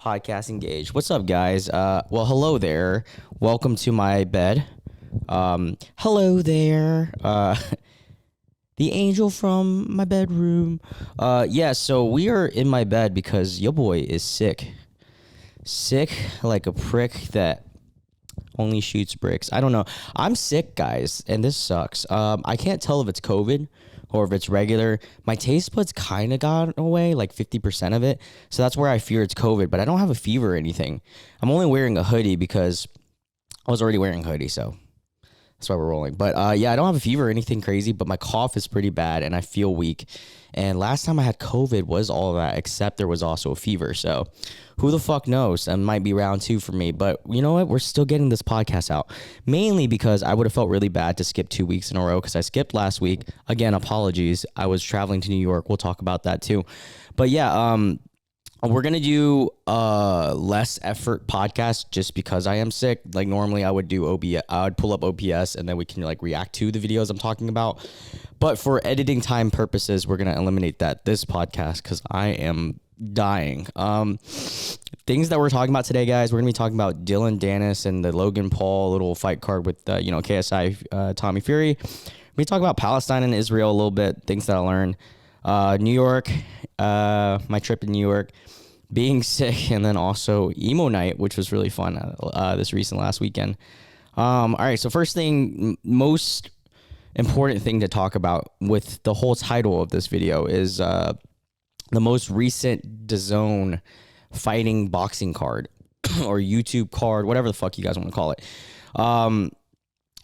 Podcast engaged. What's up, guys? Well, hello there. Welcome to my bed. Hello there. The angel from my bedroom. Yeah. So we are in my bed because your boy is sick. Sick like a prick that only shoots bricks. I don't know. I'm sick, guys, and this sucks. I can't tell if it's COVID or if it's regular. My taste buds kind of got away, like 50% of it. So that's where I fear it's COVID, but I don't have a fever or anything. I'm only wearing a hoodie because I was already wearing a hoodie, so that's why we're rolling. But yeah, I don't have a fever or anything crazy, but my cough is pretty bad and I feel weak. And last time I had COVID was all of that, except there was also a fever. So who the fuck knows? That might be round two for me. But you know what? We're still getting this podcast out. Mainly because I would have felt really bad to skip 2 weeks in a row because I skipped last week. Again, apologies. I was traveling to New York. We'll talk about that too. But yeah, we're going to do a less effort podcast just because I am sick. Like normally I would do OBS, I would pull up OBS and then we can like react to the videos I'm talking about. But for editing time purposes, we're going to eliminate this podcast because I am dying. Things that we're talking about today, guys, we're going to be talking about Dillon Danis and the Logan Paul little fight card with, KSI Tommy Fury. We talk about Palestine and Israel a little bit, things that I learned. New York, my trip to New York, being sick, and then also Emo Nite, which was really fun last weekend. All right, so first thing, most important thing to talk about with the whole title of this video is the most recent DAZN fighting boxing card or YouTube card, whatever the fuck you guys want to call it.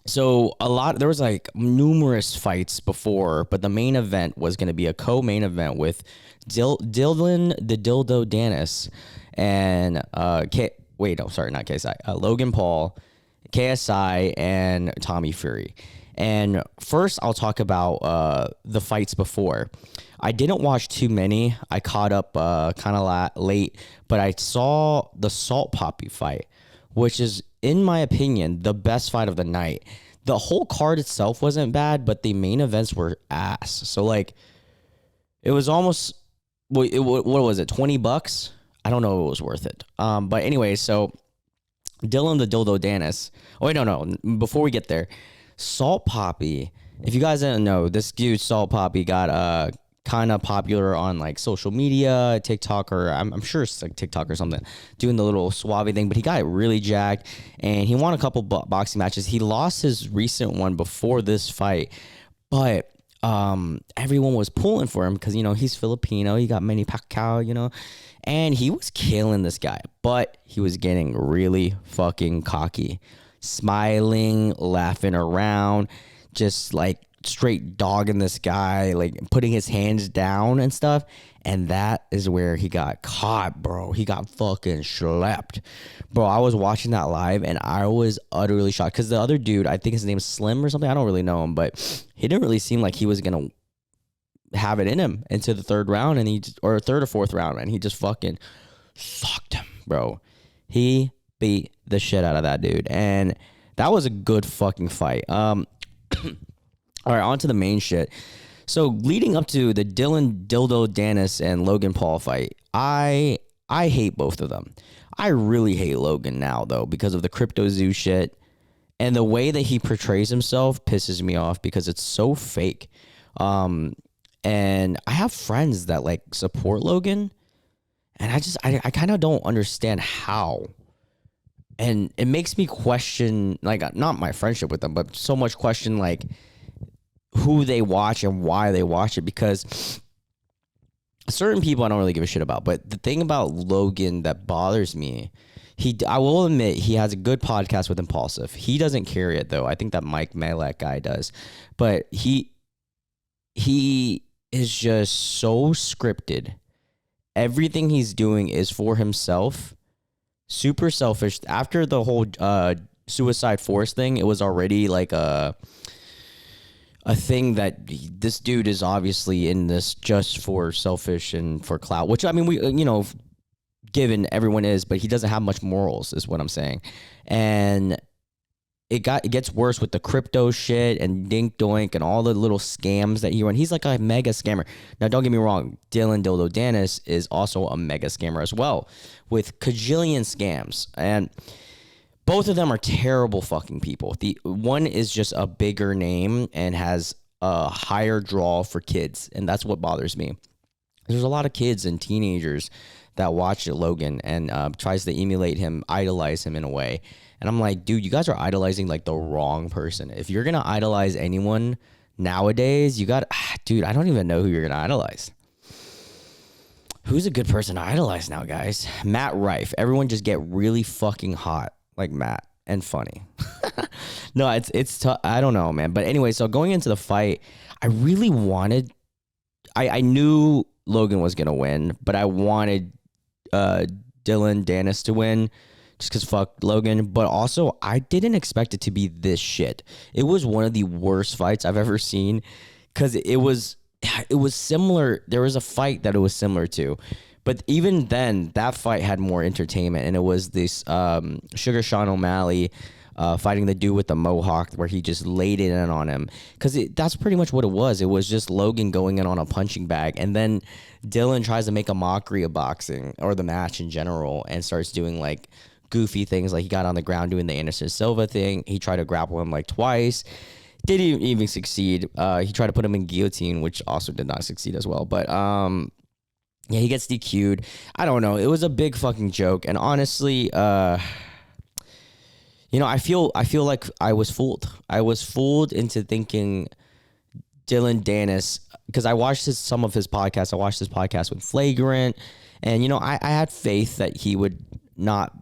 So there was like numerous fights before, but the main event was going to be a co-main event with Dillon the Dildo Danis and not KSI, Logan Paul, KSI and Tommy Fury. And first I'll talk about the fights before. I didn't watch too many. I caught up kind of late, but I saw the Salt Poppy fight, which is, in my opinion, the best fight of the night. The whole card itself wasn't bad, but the main events were ass. So like, it was almost, what was it, $20? I don't know if it was worth it. But anyway, so Dillon the Dildo Danis. Oh wait, no. Before we get there, Salt Poppy. If you guys didn't know, this dude Salt Poppy got kind of popular on like social media, TikTok, or I'm sure it's like TikTok or something, doing the little suave thing, but he got really jacked and he won a couple boxing matches. He lost his recent one before this fight, but everyone was pulling for him because, he's Filipino, he got Manny Pacquiao, and he was killing this guy, but he was getting really fucking cocky, smiling, laughing around, just like straight dogging this guy, like putting his hands down and stuff. And that is where he got caught, bro. He got fucking slapped, bro. I was watching that live and I was utterly shocked because the other dude, I think his name is Slim or something, I don't really know him, but he didn't really seem like he was gonna have it in him into the third round, or third or fourth round, and he just fucking fucked him, bro. He beat the shit out of that dude, and that was a good fucking fight. All right, on to the main shit. So leading up to the Dillon Dildo Danis and Logan Paul fight, I hate both of them. I really hate Logan now, though, because of the Crypto Zoo shit. And the way that he portrays himself pisses me off because it's so fake. And I have friends that, like, support Logan. And I kind of don't understand how. And it makes me question, like, not my friendship with them, but so much question, like, who they watch and why they watch it, because certain people I don't really give a shit about. But the thing about Logan that bothers me, I will admit he has a good podcast with Impulsive. He doesn't carry it though. I think that Mike Malek guy does, but he is just so scripted. Everything he's doing is for himself. Super selfish. After the whole Suicide Force thing, it was already like a thing that this dude is obviously in this just for selfish and for clout, which, I mean, we, given everyone is, but he doesn't have much morals is what I'm saying. And it gets worse with the crypto shit and Dink Doink and all the little scams that he run. He's like a mega scammer. Now, don't get me wrong. Dillon Dildo Danis is also a mega scammer as well with cajillion scams. And both of them are terrible fucking people. The one is just a bigger name and has a higher draw for kids. And that's what bothers me. There's a lot of kids and teenagers that watch Logan and tries to emulate him, idolize him in a way. And I'm like, dude, you guys are idolizing like the wrong person. If you're going to idolize anyone nowadays, dude, I don't even know who you're going to idolize. Who's a good person to idolize now, guys? Matt Rife. Everyone just get really fucking hot like Matt and funny. No, it's tough. I don't know, man. But anyway, so going into the fight, I really wanted, I knew Logan was going to win, but I wanted Dillon Danis to win. Just because fuck Logan. But also, I didn't expect it to be this shit. It was one of the worst fights I've ever seen. Because it was similar. There was a fight that it was similar to. But even then, that fight had more entertainment. And it was this Sugar Sean O'Malley fighting the dude with the mohawk where he just laid it in on him. Because that's pretty much what it was. It was just Logan going in on a punching bag. And then Dillon tries to make a mockery of boxing or the match in general and starts doing like goofy things, like he got on the ground doing the Anderson Silva thing. He tried to grapple him like twice. Didn't even succeed. He tried to put him in guillotine, which also did not succeed as well. But yeah, he gets DQ'd. I don't know. It was a big fucking joke. And honestly, I feel like I was fooled. I was fooled into thinking Dillon Danis, because I watched some of his podcasts. I watched his podcast with Flagrant, and I had faith that he would not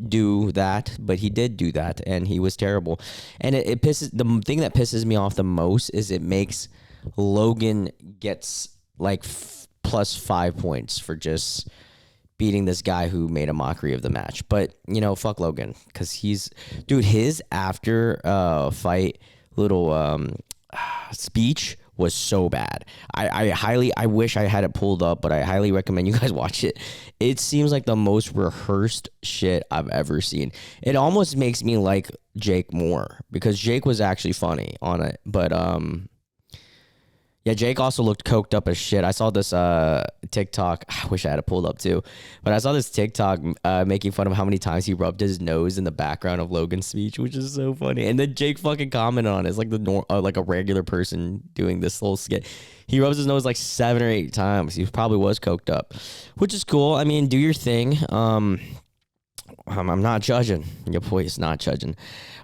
do that, but he did do that, and he was terrible. And it pisses, the thing that pisses me off the most is it makes Logan gets like plus 5 points for just beating this guy who made a mockery of the match. But fuck Logan, because his after fight little speech was so bad. I wish I had it pulled up, but I highly recommend you guys watch it. It seems like the most rehearsed shit I've ever seen. It almost makes me like Jake more, because Jake was actually funny on it. But yeah, Jake also looked coked up as shit. I saw this TikTok. I wish I had it pulled up too. But I saw this TikTok making fun of how many times he rubbed his nose in the background of Logan's speech, which is so funny. And then Jake fucking commented on it. It's like like a regular person doing this little skit. He rubs his nose like 7 or 8 times. He probably was coked up, which is cool. I mean, do your thing. I'm not judging. Your boy is not judging.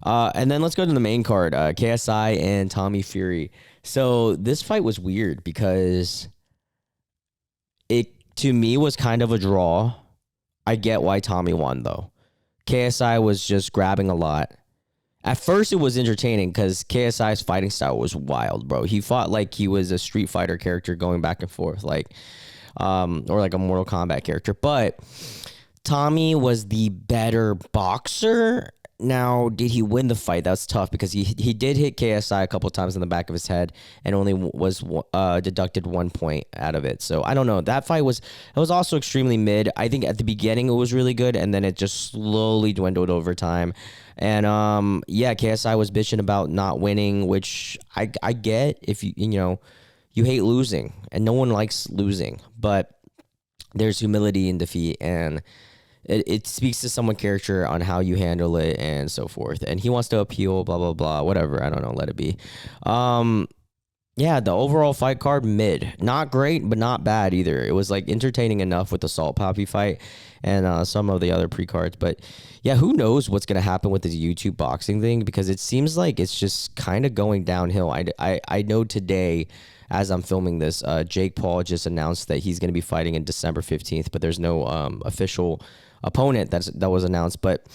And then let's go to the main card. KSI and Tommy Fury. So this fight was weird because it, to me, was kind of a draw. I get why Tommy won, though. KSI was just grabbing a lot. At first, it was entertaining because KSI's fighting style was wild, bro. He fought like he was a Street Fighter character going back and forth, or like a Mortal Kombat character. But Tommy was the better boxer. Now, did he win the fight? That's tough because he did hit KSI a couple times in the back of his head and only was deducted 1 point out of it. So I don't know. That fight was also extremely mid. I think at the beginning it was really good, and then it just slowly dwindled over time. And yeah, KSI was bitching about not winning, which I get if you hate losing, and no one likes losing, but there's humility in defeat, and it speaks to someone's character on how you handle it and so forth. And he wants to appeal, blah, blah, blah, whatever. I don't know. Let it be. Yeah, the overall fight card, mid. Not great, but not bad either. It was like entertaining enough with the Salt Poppy fight and some of the other pre-cards. But yeah, who knows what's going to happen with this YouTube boxing thing, because it seems like it's just kind of going downhill. I know today, as I'm filming this, Jake Paul just announced that he's going to be fighting in December 15th, but there's no official opponent that was announced. But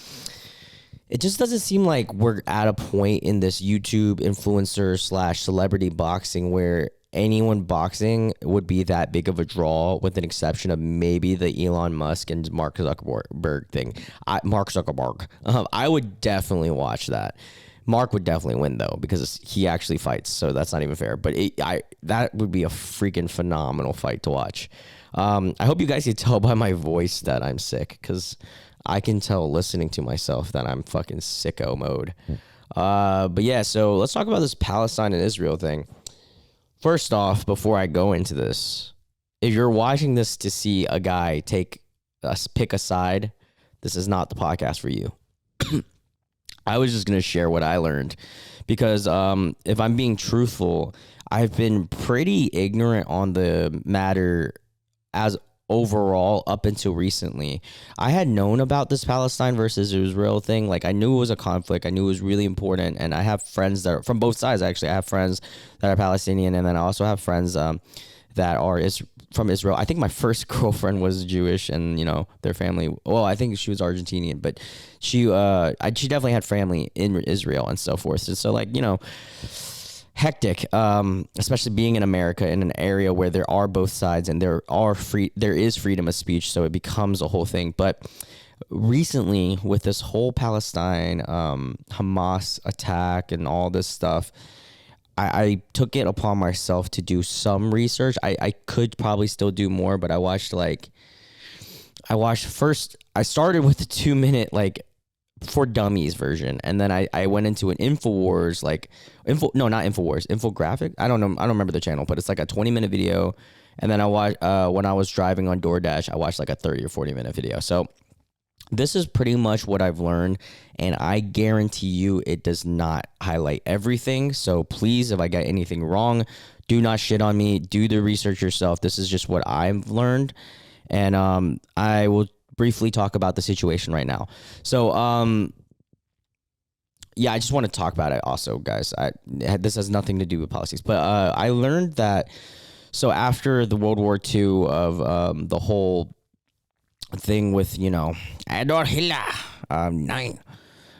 it just doesn't seem like we're at a point in this YouTube influencer / celebrity boxing where anyone boxing would be that big of a draw, with an exception of maybe the Elon Musk and Mark Zuckerberg thing. Mark Zuckerberg. I would definitely watch that. Mark would definitely win, though, because he actually fights, so that's not even fair. But that would be a freaking phenomenal fight to watch. I hope you guys can tell by my voice that I'm sick, because I can tell listening to myself that I'm fucking sicko mode. But yeah, so let's talk about this Palestine and Israel thing. First off, before I go into this, if you're watching this to see a guy pick a side, this is not the podcast for you. I was just gonna share what I learned because if I'm being truthful, I've been pretty ignorant on the matter as overall up until recently. I had known about this Palestine versus Israel thing. Like, I knew it was a conflict. I knew it was really important. And I have friends that are from both sides, actually. I have friends that are Palestinian, and then I also have friends that are from Israel. I think my first girlfriend was Jewish, and their family. Well, I think she was Argentinian, but she definitely had family in Israel and so forth. So like, hectic, especially being in America in an area where there are both sides and there is freedom of speech, so it becomes a whole thing. But recently, with this whole Palestine Hamas attack and all this stuff, I took it upon myself to do some research. I could probably still do more, but I started with the 2-minute for dummies version, and then I went into an Infowars infographic. I don't remember the channel, but it's like a 20-minute video. And then I watched when I was driving on DoorDash, I watched like a 30 or 40-minute video. So this is pretty much what I've learned, and I guarantee you it does not highlight everything. So please, if I get anything wrong, do not shit on me. Do the research yourself. This is just what I've learned, and I will briefly talk about the situation right now. So, yeah, I just want to talk about it also, guys. This has nothing to do with policies, but I learned that, so after the World War II of the whole thing with, Adolf Hitler, 9.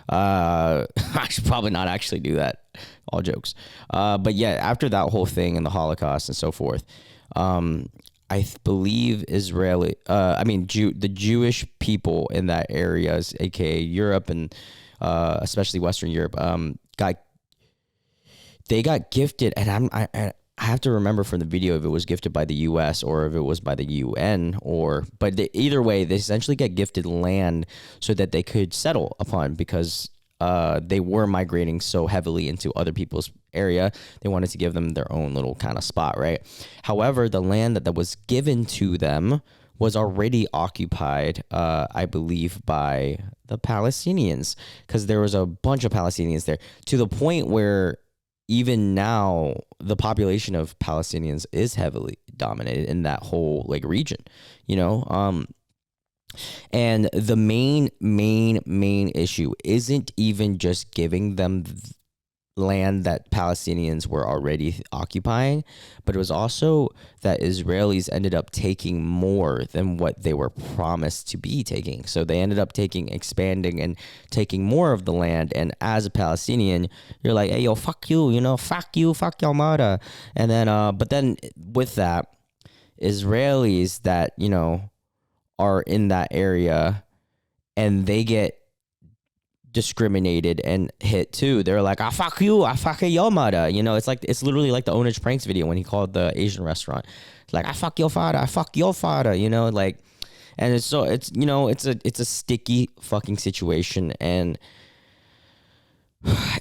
I should probably not actually do that. All jokes. But yeah, after that whole thing and the Holocaust and so forth, I believe the Jewish people in that area, aka Europe and especially Western Europe, got gifted, and I have to remember from the video if it was gifted by the U.S. or if it was by the UN, but either way, they essentially get gifted land so that they could settle upon, because they were migrating so heavily into other people's area. They wanted to give them their own little kind of spot, right? However, the land that was given to them was already occupied, I believe, by the Palestinians, because there was a bunch of Palestinians there, to the point where even now the population of Palestinians is heavily dominated in that whole region, and the main issue isn't even just giving them land that Palestinians were already occupying, but it was also that Israelis ended up taking more than what they were promised to be taking. So they ended up expanding and taking more of the land. And as a Palestinian, you're like, hey, yo, fuck you, fuck you, fuck your mother. And then, but then with that, Israelis that, are in that area, and they get discriminated and hit too. They're like, I fuck you, I fuck your mother. It's literally like the Onage Pranks video when he called the Asian restaurant. It's like, I fuck your father, I fuck your father, and it's a sticky fucking situation, and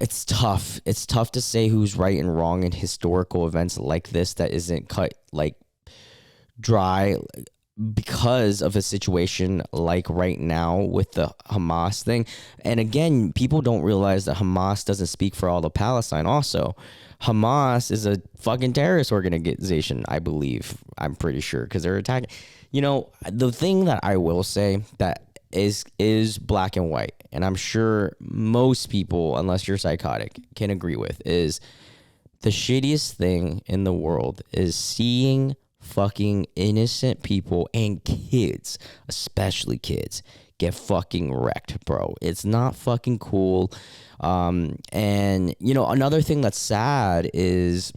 it's tough. It's tough to say who's right and wrong in historical events like this that isn't cut dry, because of a situation like right now with the Hamas thing. And again, people don't realize that Hamas doesn't speak for all of Palestine also. Hamas is a fucking terrorist organization, I believe. I'm pretty sure, because they're attacking. The thing that I will say that is black and white, and I'm sure most people, unless you're psychotic, can agree with, is the shittiest thing in the world is seeing fucking innocent people and kids, especially kids, get fucking wrecked, bro. It's not fucking cool. And another thing that's sad is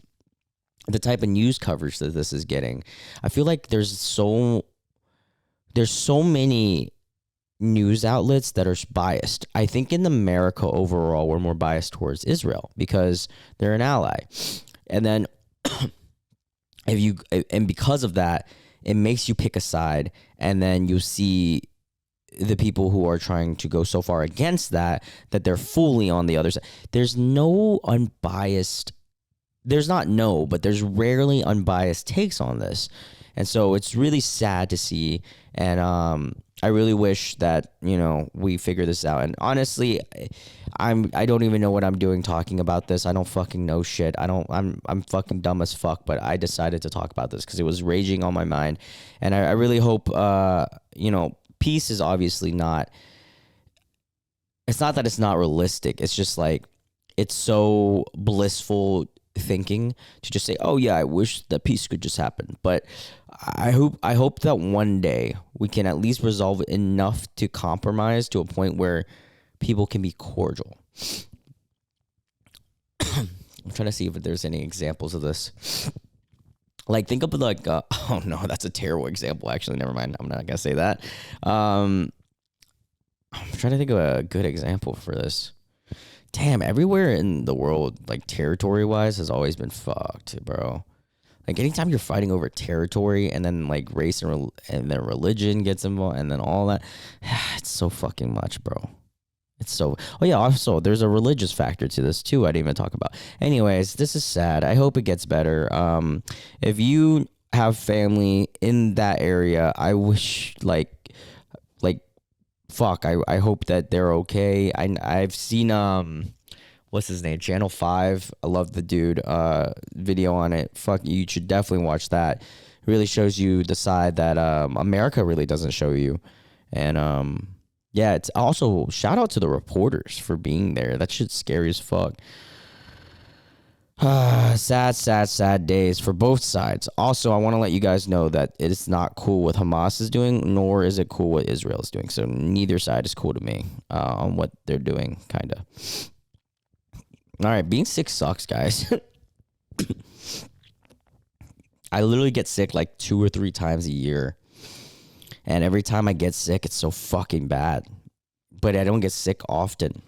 the type of news coverage that this is getting. I feel like there's so many news outlets that are biased. I think in America overall, we're more biased towards Israel because they're an ally. And then because of that, it makes you pick a side, and then you see the people who are trying to go so far against that they're fully on the other side. There's no unbiased, there's not no, but there's rarely unbiased takes on this. And so it's really sad to see. And I really wish that, you know, we figure this out. And honestly, I don't even know what I'm doing talking about this. I don't fucking know shit. I'm fucking dumb as fuck, but I decided to talk about this because it was raging on my mind. And I really hope, you know, peace is obviously not, it's not that it's not realistic. It's just like, it's so blissful thinking to just say, oh yeah, I wish that peace could just happen. But I hope that one day we can at least resolve enough to compromise to a point where people can be cordial. I'm trying to see if there's any examples of this. Like, think of like, oh no, that's a terrible example. Actually, never mind. I'm not gonna say that. I'm trying to think of a good example for this. Damn, everywhere in the world, like territory-wise, has always been fucked, bro. Like, anytime you're fighting over territory and then like race and then religion gets involved and then all that, it's so fucking much, bro. It's so. Oh yeah, also there's a religious factor to this too. I didn't even talk about. Anyways, this is sad. I hope it gets better. If you have family in that area, I wish like fuck. I hope that they're okay. I've seen what's his name? Channel 5. I love the dude. Video on it. Fuck, you should definitely watch that. It really shows you the side that America really doesn't show you. And yeah, it's also shout out to the reporters for being there. That shit's scary as fuck. Sad days for both sides. Also, I want to let you guys know that it's not cool what Hamas is doing, nor is it cool what Israel is doing. So neither side is cool to me on what they're doing, kind of. All right, being sick sucks, guys. I literally get sick like 2 or 3 times a year. And every time I get sick, it's so fucking bad. But I don't get sick often.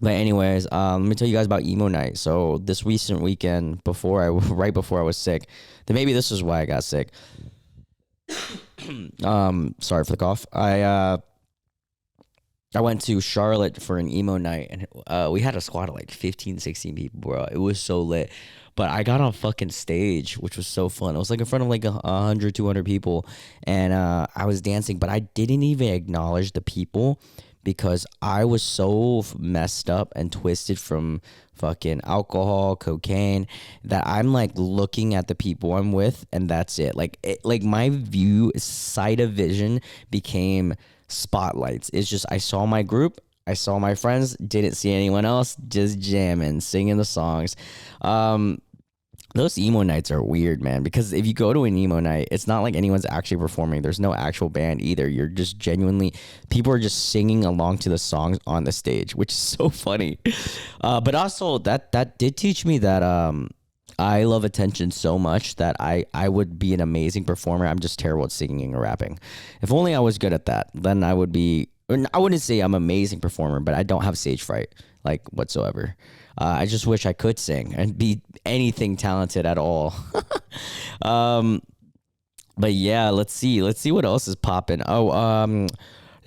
But anyways, let me tell you guys about Emo Nite. So this recent weekend, right before I was sick, then maybe this is why I got sick. Sorry for the cough. I went to Charlotte for an Emo Nite, and we had a squad of like 15, 16 people, bro. It was so lit. But I got on fucking stage, which was so fun. I was like in front of like 100, 200 people, and I was dancing, but I didn't even acknowledge the people because I was so messed up and twisted from fucking alcohol, cocaine, that I'm like looking at the people I'm with, and that's it. Like my sight of vision became spotlights. It's just I saw my group, I saw my friends, didn't see anyone else, just jamming, singing the songs. Those emo nights are weird, man, because if you go to an emo night, it's not like anyone's actually performing. There's no actual band either. You're just genuinely, people are just singing along to the songs on the stage, which is so funny. But also that did teach me that I love attention so much that I would be an amazing performer. I'm just terrible at singing or rapping. If only I was good at that, then I would be, I wouldn't say I'm an amazing performer, but I don't have stage fright, like, whatsoever. I just wish I could sing and be anything talented at all. But yeah, let's see what else is popping. Oh,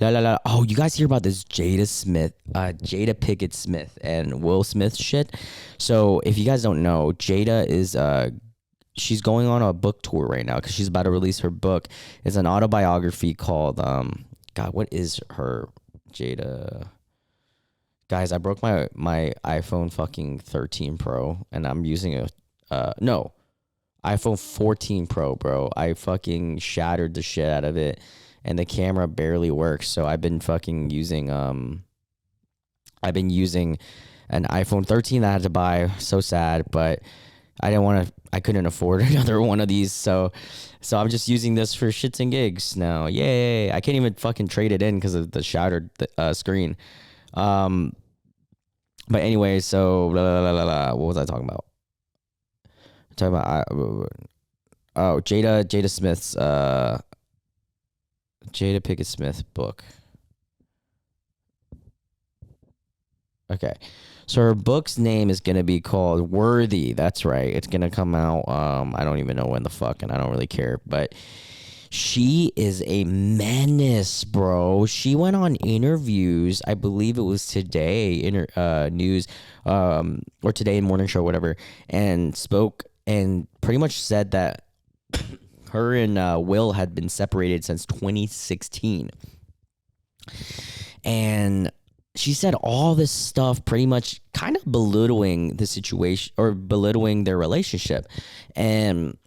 Oh, you guys hear about this Jada Pinkett Smith and Will Smith shit? So if you guys don't know, Jada is she's going on a book tour right now because she's about to release her book. It's an autobiography called God, what is her Jada? Guys, I broke my iPhone fucking 13 Pro, and I'm using iPhone 14 Pro, bro. I fucking shattered the shit out of it, and the camera barely works. So I've been fucking using an iPhone 13 that I had to buy. So sad, but I couldn't afford another one of these, so I'm just using this for shits and gigs now. Yay! I can't even fucking trade it in because of the shattered screen. But anyway, so blah, blah, blah, blah. What was I talking about? Jada Smith's Jada Pinkett Smith book. Okay. So her book's name is gonna be called Worthy. That's right. It's gonna come out. I don't even know when the fuck, and I don't really care. But She is a menace, bro. She went on interviews. I believe it was today in news, or today morning show, whatever, and spoke and pretty much said that her and Will had been separated since 2016, and she said all this stuff, pretty much kind of belittling the situation or belittling their relationship, and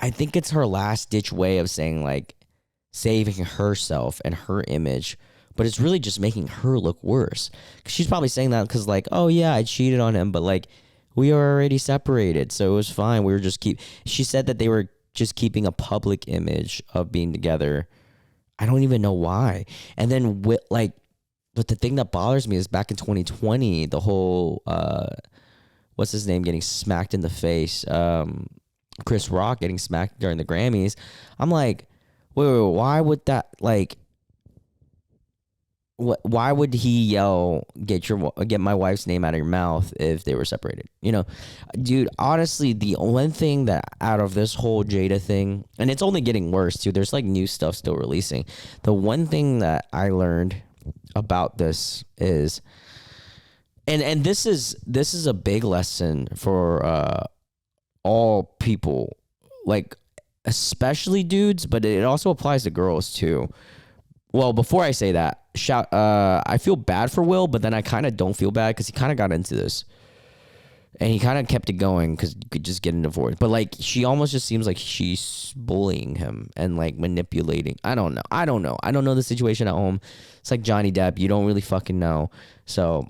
I think it's her last ditch way of saying, like, saving herself and her image, but it's really just making her look worse. 'Cause she's probably saying that because, like, oh yeah, I cheated on him, but like we are already separated, so it was fine. We were just She said that they were just keeping a public image of being together. I don't even know why. And then but the thing that bothers me is back in 2020, the whole what's his name getting smacked in the face. Chris Rock getting smacked during the Grammys. I'm like, wait, why would that, like, why would he yell, get my wife's name out of your mouth if they were separated? You know, dude, honestly, the one thing that out of this whole Jada thing, and it's only getting worse too, there's like new stuff still releasing. The one thing that I learned about this is, and this is a big lesson for all people, like especially dudes, but it also applies to girls too. Well, before I say that, I feel bad for Will, but then I kind of don't feel bad because he kind of got into this and he kind of kept it going because you could just get a divorce. But like, she almost just seems like she's bullying him and like manipulating. I don't know. I don't know the situation at home. It's like Johnny Depp. You don't really fucking know. So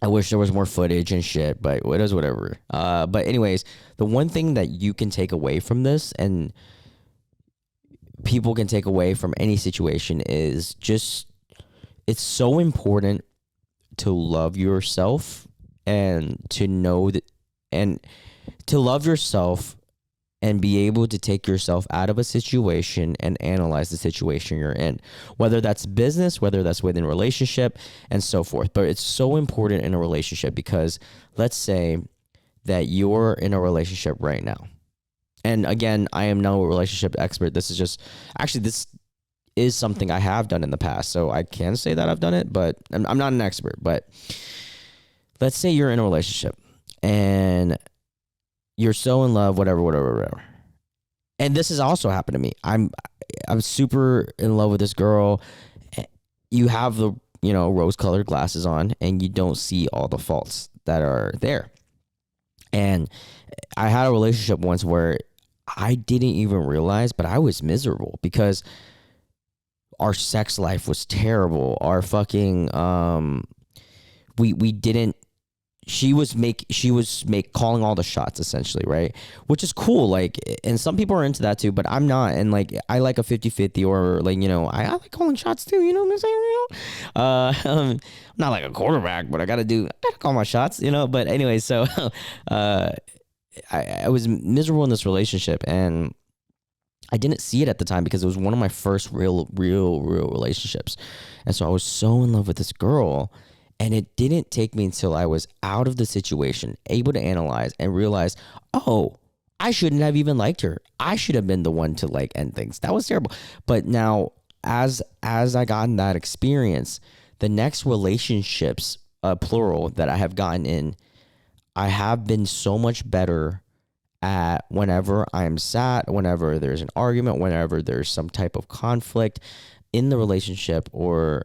I wish there was more footage and shit, but it is whatever. But anyways, the one thing that you can take away from this, and people can take away from any situation, is just, it's so important to love yourself and to know that, and to love yourself and be able to take yourself out of a situation and analyze the situation you're in, whether that's business, whether that's within a relationship, and so forth. But it's so important in a relationship because let's say that you're in a relationship right now. And again, I am no relationship expert. This is something I have done in the past. So I can say that I've done it, but I'm not an expert. But let's say you're in a relationship and you're so in love, whatever. And this has also happened to me. I'm super in love with this girl. You have the, rose-colored glasses on and you don't see all the faults that are there. And I had a relationship once where I didn't even realize, but I was miserable because our sex life was terrible. Our fucking we didn't. She was calling all the shots essentially, right? Which is cool. Like, and some people are into that too, but I'm not. And like, I like a 50-50 or like, I like calling shots too. You know what I'm saying? I'm not like a quarterback, but I gotta call my shots, But anyway, so I was miserable in this relationship and I didn't see it at the time because it was one of my first real relationships. And so I was so in love with this girl. And it didn't take me until I was out of the situation, able to analyze and realize, oh, I shouldn't have even liked her. I should have been the one to like end things. That was terrible. But now, as I gotten that experience, the next relationships, plural, that I have gotten in, I have been so much better at whenever I'm sad, whenever there's an argument, whenever there's some type of conflict in the relationship or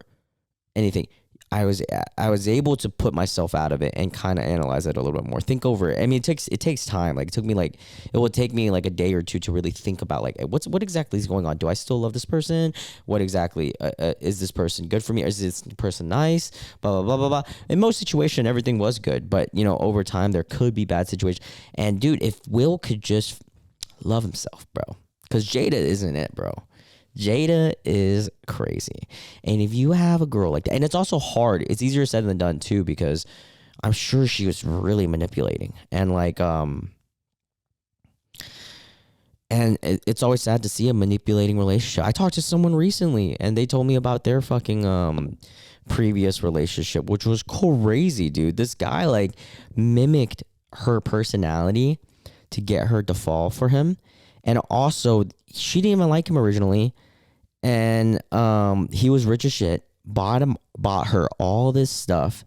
anything. I was able to put myself out of it and kind of analyze it a little bit more. Think over it. I mean, it takes time. Like it would take me like a day or two to really think about like what exactly is going on. Do I still love this person? What exactly is this person good for me? Is this person nice? Blah blah blah blah blah. In most situations, everything was good, but over time there could be bad situations. And dude, if Will could just love himself, bro, because Jada isn't it, bro. Jada is crazy. And if you have a girl like that, and it's also hard, it's easier said than done too, because I'm sure she was really manipulating and like, and it's always sad to see a manipulating relationship. I talked to someone recently and they told me about their fucking, previous relationship, which was crazy, dude. This guy like mimicked her personality to get her to fall for him. And also, she didn't even like him originally. And he was rich as shit, bought her all this stuff,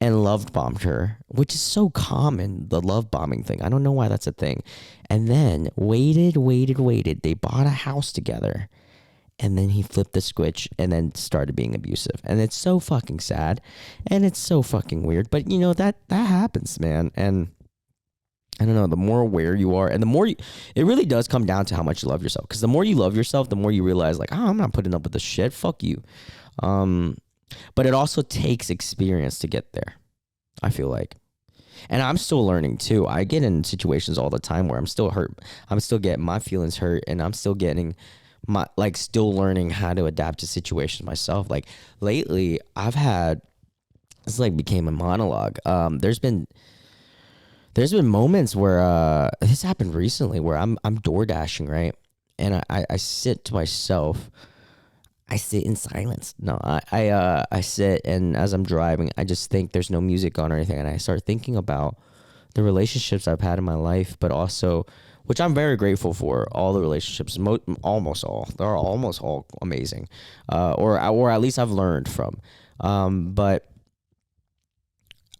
and love bombed her, which is so common, the love bombing thing. I don't know why that's a thing. And then waited. They bought a house together. And then he flipped the switch and then started being abusive. And it's so fucking sad. And it's so fucking weird. But you know, that happens, man. And I don't know, the more aware you are, and the more it really does come down to how much you love yourself. Because the more you love yourself, the more you realize, like, oh, I'm not putting up with this shit. Fuck you. But it also takes experience to get there, I feel like. And I'm still learning too. I get in situations all the time where I'm still hurt. I'm still getting my feelings hurt, and I'm still getting still learning how to adapt to situations myself. Like lately, this like became a monologue. There's been moments where this happened recently where I'm door dashing, right? And I sit to myself. I sit in silence. No, I sit, and as I'm driving, I just think there's no music on or anything, and I start thinking about the relationships I've had in my life, but also, which I'm very grateful for, all the relationships, almost all. They're almost all amazing, or at least I've learned from. But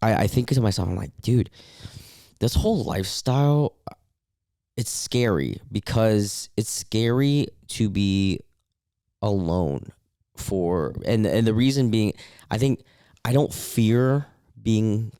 I think to myself, I'm like, dude, this whole lifestyle, it's scary, because it's scary to be alone and the reason being, I think I don't fear being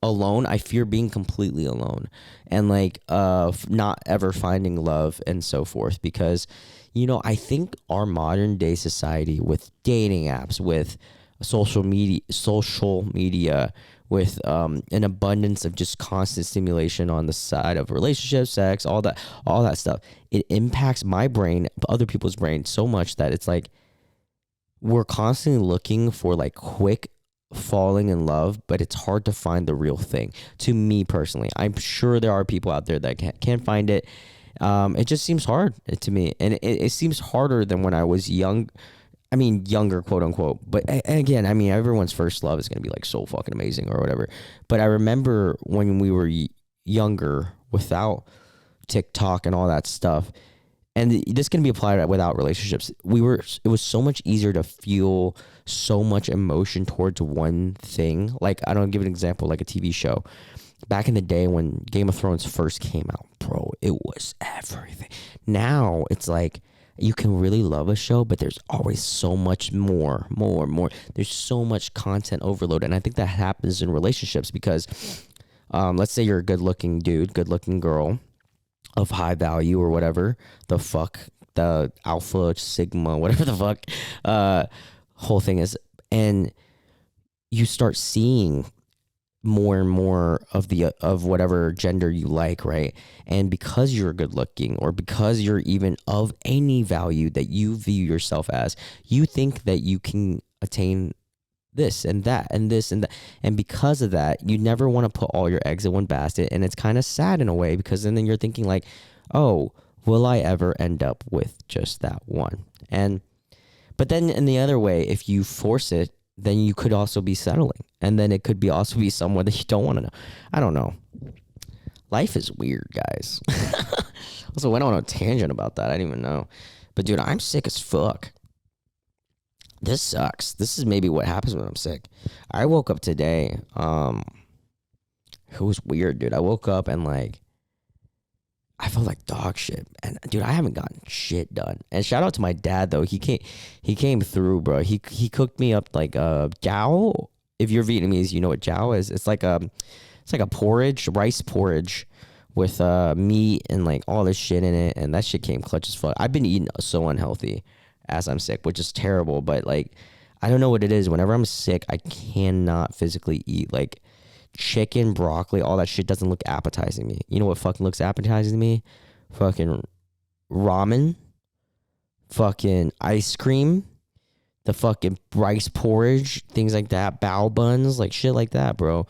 alone. I fear being completely alone, and like not ever finding love and so forth, because you know, I think our modern day society, with dating apps, with social media, with an abundance of just constant stimulation on the side of relationships, sex, all that stuff, it impacts my brain, other people's brain, so much that it's like we're constantly looking for like quick falling in love, but it's hard to find the real thing. To me personally, I'm sure there are people out there that can't find it. It just seems hard to me, and it seems harder than when I was young. I mean, younger, quote unquote. But again, I mean, everyone's first love is going to be like so fucking amazing or whatever. But I remember when we were younger, without TikTok and all that stuff, and this can be applied without relationships. It was so much easier to feel so much emotion towards one thing. Like, I don't give an example, like a TV show. Back in the day when Game of Thrones first came out, bro, it was everything. Now it's like, you can really love a show, but there's always so much more. There's so much content overload. And I think that happens in relationships because let's say you're a good-looking dude, good-looking girl of high value or whatever, the alpha, sigma, whatever the fuck whole thing is. And you start seeing more and more of whatever gender you like, right? And because you're good looking, or because you're even of any value that you view yourself as, you think that you can attain this and that and this and that. And because of that, you never want to put all your eggs in one basket. And it's kind of sad in a way, because then you're thinking like, oh, will I ever end up with just that one? But then in the other way, if you force it, then you could also be settling. And then it could also be someone that you don't want to know. I don't know. Life is weird, guys. Also went on a tangent about that. I didn't even know. But dude, I'm sick as fuck. This sucks. This is maybe what happens when I'm sick. I woke up today. It was weird, dude. I woke up and like, I felt like dog shit. And dude, I haven't gotten shit done. And shout out to my dad though. He came through, bro. He cooked me up like a jiao. If you're Vietnamese, you know what jiao is. It's like a porridge, rice porridge with meat and like all this shit in it. And that shit came clutch as fuck. I've been eating so unhealthy as I'm sick, which is terrible. But like, I don't know what it is. Whenever I'm sick, I cannot physically eat. Like, chicken, broccoli, all that shit doesn't look appetizing to me. You know what fucking looks appetizing to me? Fucking ramen, fucking ice cream, the fucking rice porridge, things like that, bao buns, like shit like that, bro.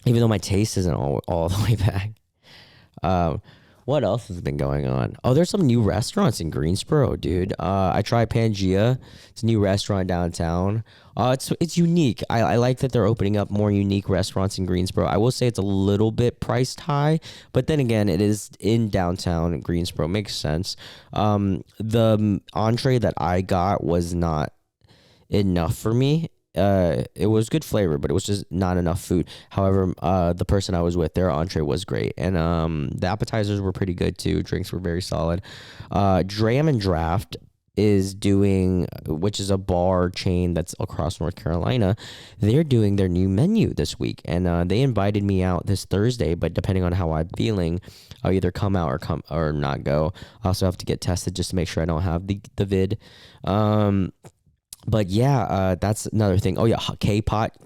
Even though my taste isn't all the way back. What else has been going on? Oh, there's some new restaurants in Greensboro, dude. I tried Pangea. It's a new restaurant downtown. It's unique. I like that they're opening up more unique restaurants in Greensboro. I will say it's a little bit priced high, but then again, it is in downtown Greensboro. Makes sense. The entree that I got was not enough for me. It was good flavor, but it was just not enough food. However, the person I was with, their entree was great, and the appetizers were pretty good too. Drinks were very solid. Dram and Draft is doing, which is a bar chain that's across North Carolina. They're doing their new menu this week, and they invited me out this Thursday. But depending on how I'm feeling, I'll either come out or not go. I also have to get tested just to make sure I don't have the vid. But yeah, that's another thing. Oh yeah, K-Pot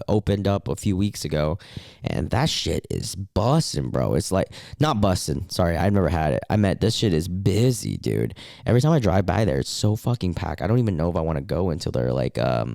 opened up a few weeks ago, and that shit is busting, bro. It's like, not busting. Sorry, I've never had it. I meant this shit is busy, dude. Every time I drive by there, it's so fucking packed. I don't even know if I want to go until they're like a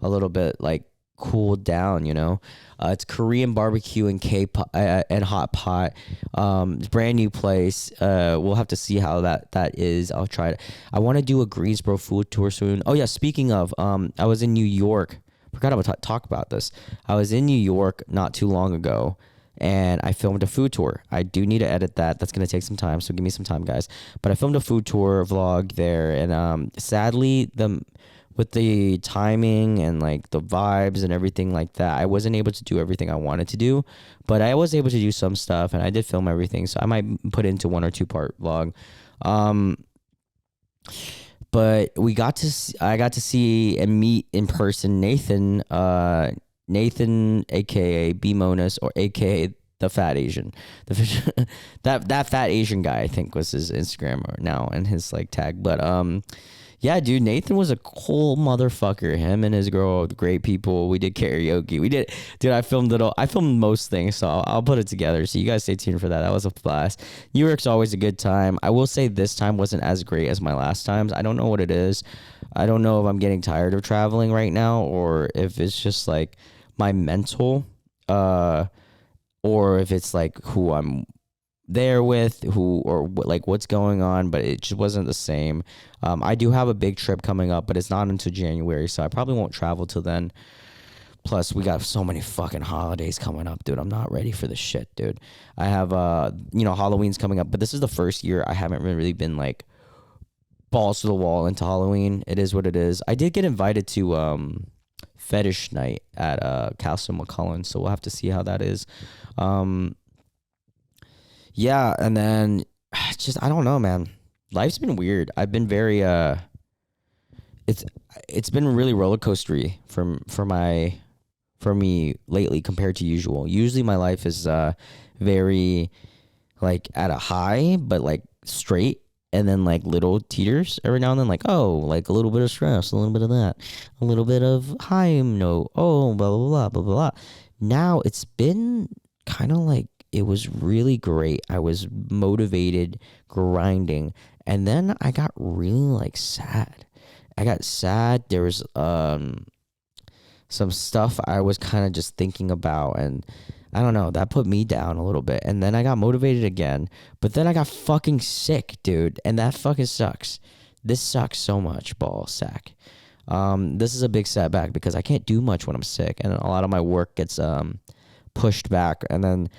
little bit like cooled down, you know. It's Korean barbecue and K-pot and hot pot. It's a brand new place. We'll have to see how that is. I'll try it. I want to do a Greensboro food tour soon. Oh yeah, speaking of, I was in New York. Forgot about to talk about this. I was in New York not too long ago, and I filmed a food tour. I do need to edit that. That's gonna take some time, so give me some time, guys. But I filmed a food tour vlog there, and sadly, with the timing and like the vibes and everything like that, I wasn't able to do everything I wanted to do, but I was able to do some stuff, and I did film everything, so I might put it into 1 or 2 part vlog. But I got to see and meet in person Nathan, aka B Monas, or aka the fat Asian, that fat Asian guy, I think was his Instagram or now and his like tag. But yeah, dude, Nathan was a cool motherfucker. Him and his girl, great people. We did karaoke. Dude, I filmed it all. I filmed most things, so I'll put it together. So you guys stay tuned for that. That was a blast. New York's always a good time. I will say this time wasn't as great as my last times. I don't know what it is. I don't know if I'm getting tired of traveling right now, or if it's just like my mental, or if it's like who I'm there with, or like what's going on, but it just wasn't the same. I do have a big trip coming up, but it's not until January, so I probably won't travel till then. Plus, we got so many fucking holidays coming up, dude. I'm not ready for this shit, dude. I have, Halloween's coming up, but this is the first year I haven't really been like balls to the wall into Halloween. It is what it is. I did get invited to fetish night at Castle McCullen, so we'll have to see how that is. Yeah, and then just I don't know, man. Life's been weird. I've been very it's been really roller coastery for me lately compared to usual. Usually my life is very like at a high, but like straight, and then like little teeters every now and then, like, oh, like a little bit of stress, a little bit of that, a little bit of high note, oh, blah blah blah blah blah. Now it's been kind of like, it was really great. I was motivated, grinding, and then I got really like sad. I got sad. There was some stuff I was kind of just thinking about, and I don't know, that put me down a little bit. And then I got motivated again, but then I got fucking sick, dude, and that fucking sucks. This sucks so much, ball sack. This is a big setback because I can't do much when I'm sick, and a lot of my work gets pushed back, and then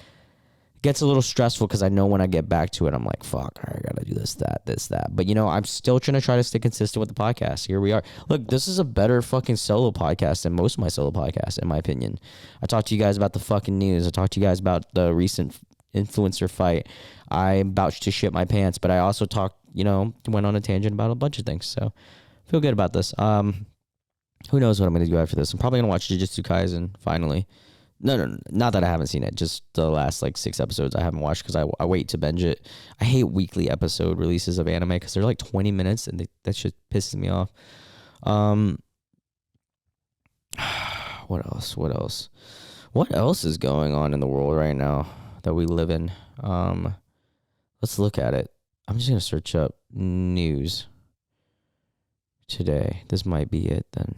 gets a little stressful because I know when I get back to it, I'm like, fuck, I gotta do this, that. But, I'm still trying to stay consistent with the podcast. Here we are. Look, this is a better fucking solo podcast than most of my solo podcasts, in my opinion. I talked to you guys about the fucking news. I talked to you guys about the recent influencer fight. I about to shit my pants, but I also went on a tangent about a bunch of things. So, feel good about this. Who knows what I'm gonna do after this? I'm probably gonna watch Jujutsu Kaisen finally. No, not that I haven't seen it. Just the last 6 episodes I haven't watched because I wait to binge it. I hate weekly episode releases of anime because they're like 20 minutes and that shit pisses me off. What else? What else is going on in the world right now that we live in? Let's look at it. I'm just gonna search up news today. This might be it then.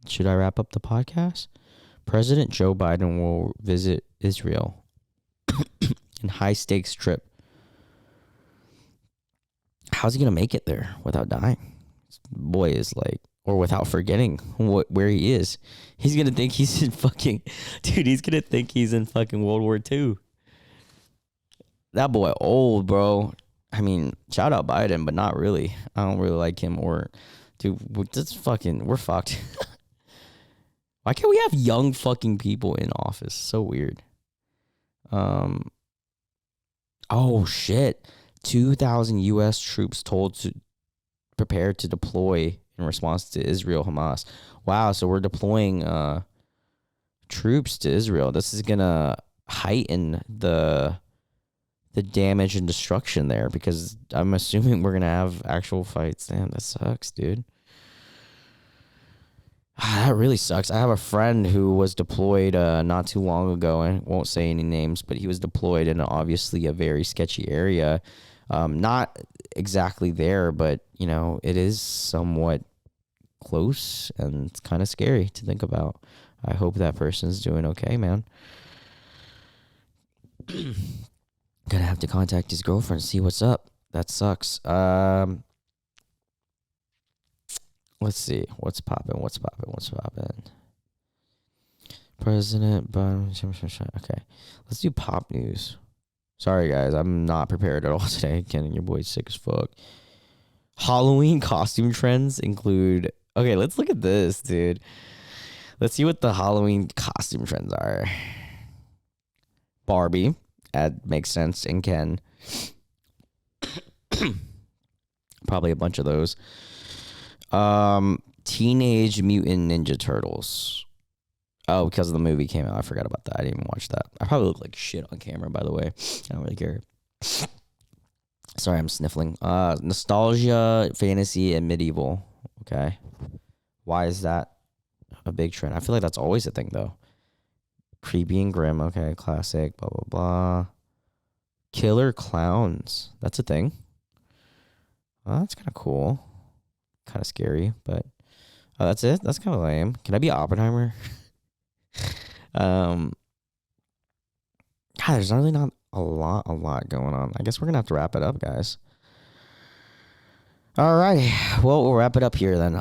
Should I wrap up the podcast? President Joe Biden will visit Israel in high-stakes trip. how's he gonna make it there without dying? This boy is like, or without forgetting where he is. He's gonna think he's in fucking, dude. He's gonna think he's in fucking World War II. That boy old, bro. I mean, shout out Biden, but not really. I don't really like him. Or, dude, we're fucked. Why can't we have young fucking people in office? So weird. Oh shit. 2,000 U.S. troops told to prepare to deploy in response to Israel Hamas. Wow, so we're deploying troops to Israel. This is gonna heighten the damage and destruction there, because I'm assuming we're gonna have actual fights. Damn, that sucks, dude. That really sucks. I have a friend who was deployed not too long ago, and won't say any names, but he was deployed in obviously a very sketchy area. Not exactly there, but, you know, it is somewhat close, and it's kind of scary to think about. I hope that person's doing okay, man. Gonna have to contact his girlfriend, see what's up. That sucks. Let's see. What's popping? President Biden. Okay. Let's do pop news. Sorry, guys. I'm not prepared at all today. Ken, your boy's sick as fuck. Halloween costume trends include... Okay, let's look at this, dude. Let's see what the Halloween costume trends are. Barbie. That makes sense. And Ken. Probably a bunch of those. Teenage Mutant Ninja Turtles. Oh, because the movie came out. I forgot about that. I didn't even watch that. I probably look like shit on camera, by the way. I don't really care. Sorry, I'm sniffling. Nostalgia, fantasy, and medieval. Okay. Why is that a big trend? I feel like that's always a thing, though. Creepy and grim. Okay, classic. Blah, blah, blah. Killer clowns. That's a thing. Well, that's kind of cool. Kind of scary, but that's it. That's kind of lame. Can I be Oppenheimer? God, there's really not a lot going on. I guess we're gonna have to wrap it up, guys. All right. Well, we'll wrap it up here then.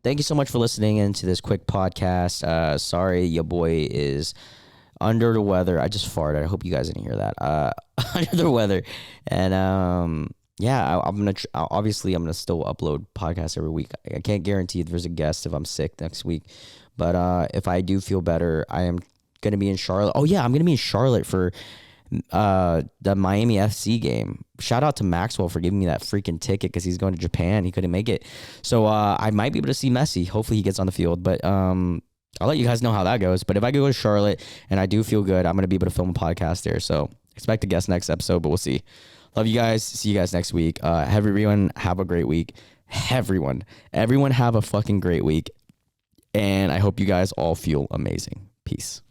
Thank you so much for listening into this quick podcast. Sorry, your boy is under the weather. I just farted. I hope you guys didn't hear that. Under the weather, and yeah, I'm gonna obviously I'm gonna still upload podcasts every week. I can't guarantee if there's a guest if I'm sick next week, but if I do feel better, I am gonna be in Charlotte. Oh yeah, I'm gonna be in Charlotte for the Miami FC game. Shout out to Maxwell for giving me that freaking ticket because he's going to Japan. He couldn't make it, so I might be able to see Messi. Hopefully he gets on the field, but I'll let you guys know how that goes. But if I go to Charlotte and I do feel good, I'm gonna be able to film a podcast there. So expect a guest next episode, but we'll see. Love you guys. See you guys next week. Everyone have a great week. Everyone have a fucking great week. And I hope you guys all feel amazing. Peace.